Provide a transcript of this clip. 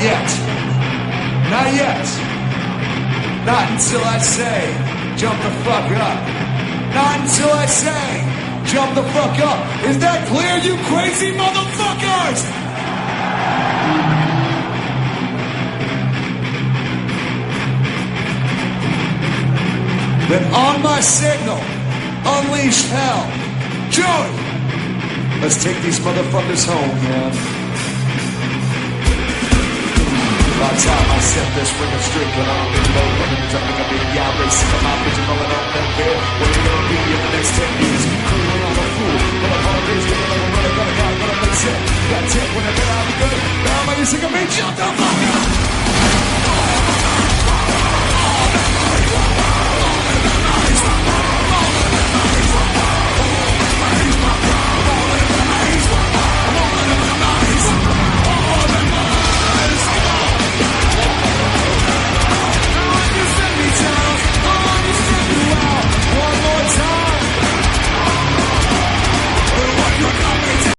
yet. Not yet. Not until I say, jump the fuck up. Not until I say, jump the fuck up. Is that clear, you crazy motherfuckers? Then on my signal, unleash hell. Joey, let's take these motherfuckers home, man. By the time I set this ring of straight, but I'm in low, running the jumping up in the eye, racing on my vision, rolling on that bed. What are you gonna be in the next 10 years? Cooling on a fool, but I'm on a bitch, gonna make a runner, gonna make it. Got tip when I get out of the good. Now I'm gonna sing a beat, jump the fuck up.